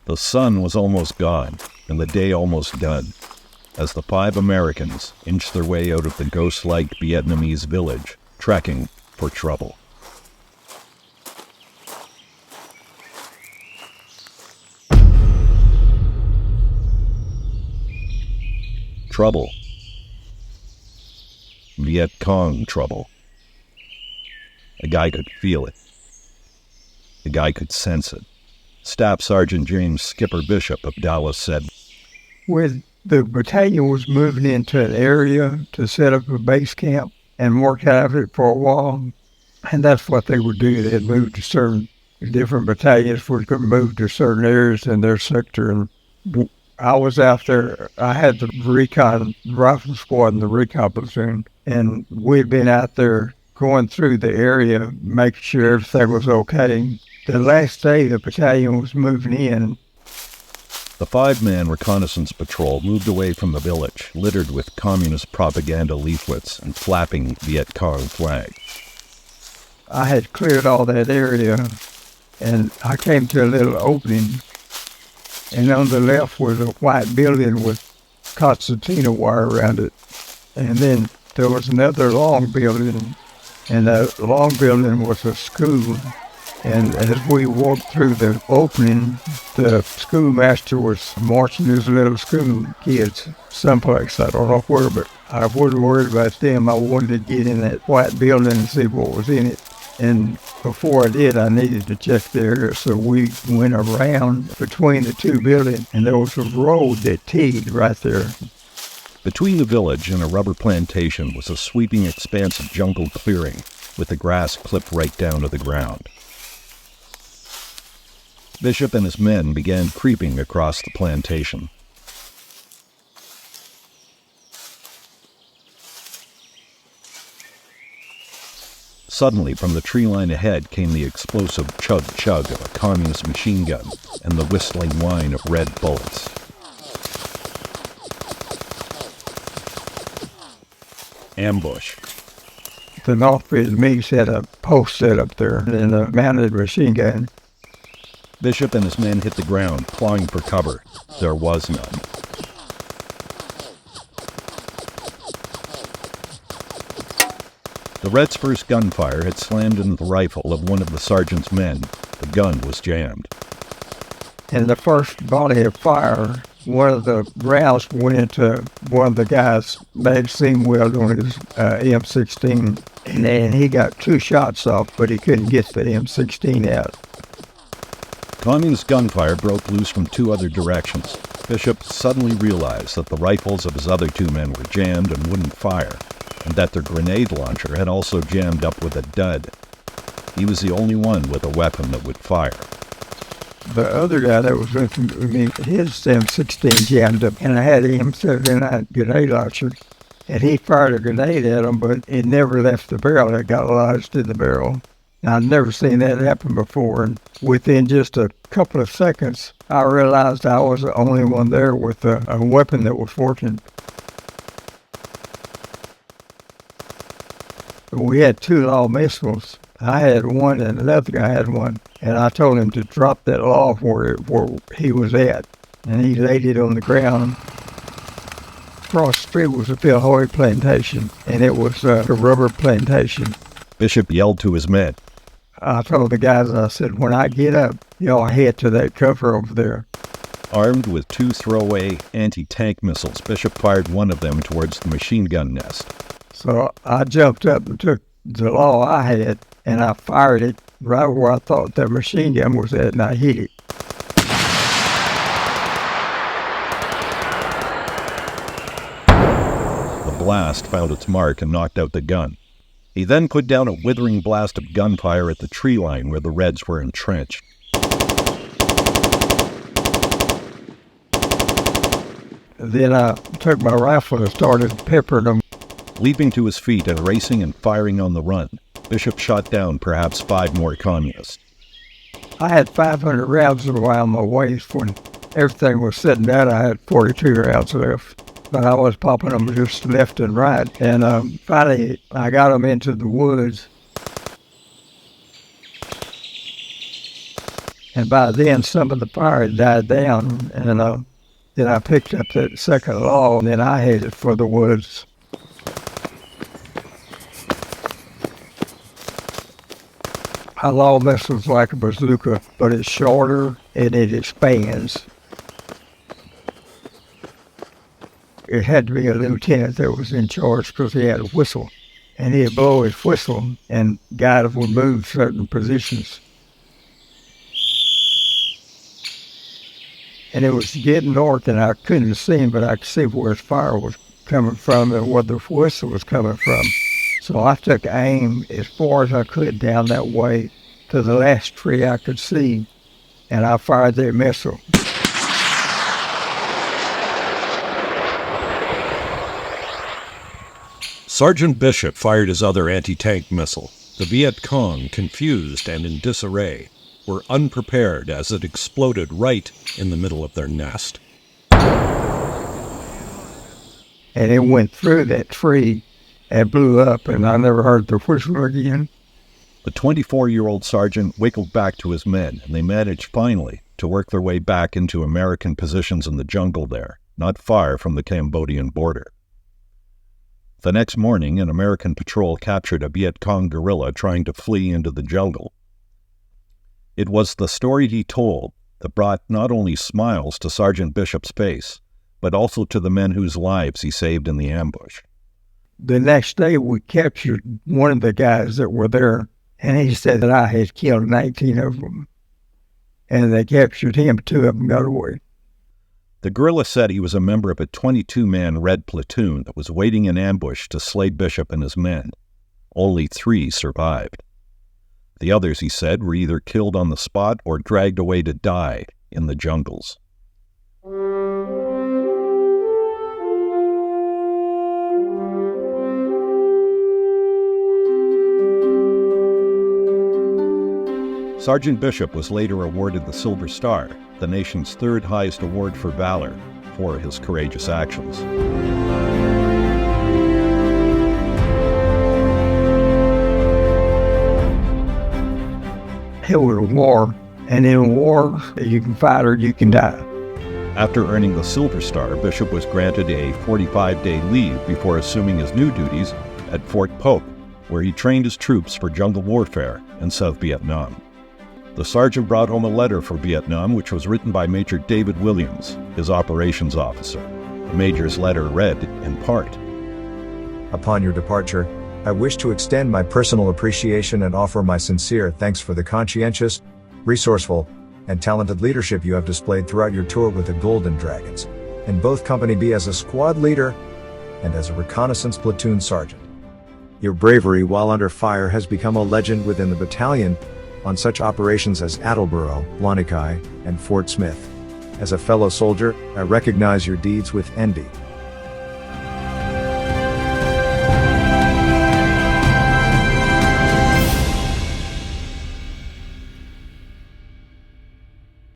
The sun was almost gone, and the day almost done, as the 5 Americans inched their way out of the ghost-like Vietnamese village, trekking for trouble. Trouble. Viet Cong trouble. A guy could feel it. A guy could sense it. Staff Sergeant James Skipper Bishop of Dallas said, when the battalion was moving into an area to set up a base camp and work out of it for a while, and that's what they would do. They'd move to certain different battalions would move to certain areas in their sector. And I was out there. I had the recon rifle squad in the recon platoon, and we'd been out there going through the area, making sure everything was okay. The last day the battalion was moving in. The 5-man reconnaissance patrol moved away from the village, littered with communist propaganda leaflets and flapping Viet Cong flags. I had cleared all that area, and I came to a little opening, and on the left was a white building with concertina wire around it. And then there was another long building, and that long building was a school. And as we walked through the opening, the schoolmaster was marching his little school kids someplace. I don't know where, but I wasn't worried about them. I wanted to get in that white building and see what was in it. And before I did, I needed to check the area. So we went around between the two buildings, and there was a road that teed right there. Between the village and a rubber plantation was a sweeping expanse of jungle clearing, with the grass clipped right down to the ground. Bishop and his men began creeping across the plantation. Suddenly, from the tree line ahead came the explosive chug-chug of a communist machine gun and the whistling whine of red bullets. Ambush. The North Vietnamese had a post set up there and a mounted machine gun. Bishop and his men hit the ground, clawing for cover. There was none. The Red's first gunfire had slammed into the rifle of one of the sergeant's men. The gun was jammed. In the first volley of fire, one of the rounds went into one of the guy's magazine weld on his M16, and he got 2 shots off, but he couldn't get the M16 out. Communist gunfire broke loose from 2 other directions. Bishop suddenly realized that the rifles of his other 2 men were jammed and wouldn't fire, and that their grenade launcher had also jammed up with a dud. He was the only one with a weapon that would fire. The other guy that was with me, his M16 jammed up, and I had an M79 grenade launcher, and he fired a grenade at him, but it never left the barrel. It got lodged in the barrel. I'd never seen that happen before, and within just a couple of seconds, I realized I was the only one there with a weapon that was working. We had 2 law missiles. I had one, and another guy had one, and I told him to drop that law where he was at, and he laid it on the ground. Across the street was a Phil Hoy plantation, and it was a rubber plantation. Bishop yelled to his men. I told the guys, I said, when I get up, y'all head to that cover over there. Armed with 2 throwaway anti-tank missiles, Bishop fired one of them towards the machine gun nest. So I jumped up and took the law I had, and I fired it right where I thought the machine gun was at, and I hit it. The blast found its mark and knocked out the gun. He then put down a withering blast of gunfire at the tree line where the Reds were entrenched. Then I took my rifle and started peppering them. Leaping to his feet and racing and firing on the run, Bishop shot down perhaps 5 more communists. I had 500 rounds around my waist. When everything was sitting down, I had 42 rounds left. But I was popping them just left and right. And finally, I got them into the woods. And by then, some of the fire had died down, and then I picked up that second log, and then I headed for the woods. My log missile was like a bazooka, but it's shorter and it expands. It had to be a lieutenant that was in charge because he had a whistle, and he'd blow his whistle and guys would move certain positions. And it was getting north, and I couldn't see him, but I could see where his fire was coming from and where the whistle was coming from. So I took aim as far as I could down that way to the last tree I could see, and I fired that missile. Sergeant Bishop fired his other anti-tank missile. The Viet Cong, confused and in disarray, were unprepared as it exploded right in the middle of their nest. And it went through that tree and blew up, and I never heard the whistle again. The 24-year-old sergeant wiggled back to his men, and they managed finally to work their way back into American positions in the jungle there, not far from the Cambodian border. The next morning, an American patrol captured a Viet Cong guerrilla trying to flee into the jungle. It was the story he told that brought not only smiles to Sergeant Bishop's face, but also to the men whose lives he saved in the ambush. The next day, we captured one of the guys that were there, and he said that I had killed 19 of them. And they captured him, 2 of them got away. The guerrilla said he was a member of a 22-man Red platoon that was waiting in ambush to slay Bishop and his men. Only 3 survived. The others, he said, were either killed on the spot or dragged away to die in the jungles. Sergeant Bishop was later awarded the Silver Star, the nation's 3rd highest award for valor, for his courageous actions. It was a war, and in war, you can fight or you can die. After earning the Silver Star, Bishop was granted a 45-day leave before assuming his new duties at Fort Polk, where he trained his troops for jungle warfare in South Vietnam. The sergeant brought home a letter for Vietnam, which was written by Major David Williams, his operations officer. The major's letter read, in part, "Upon your departure, I wish to extend my personal appreciation and offer my sincere thanks for the conscientious, resourceful, and talented leadership you have displayed throughout your tour with the Golden Dragons, in both Company B as a squad leader and as a reconnaissance platoon sergeant. Your bravery while under fire has become a legend within the battalion on such operations as Attleboro, Lanikai, and Fort Smith. As a fellow soldier, I recognize your deeds with envy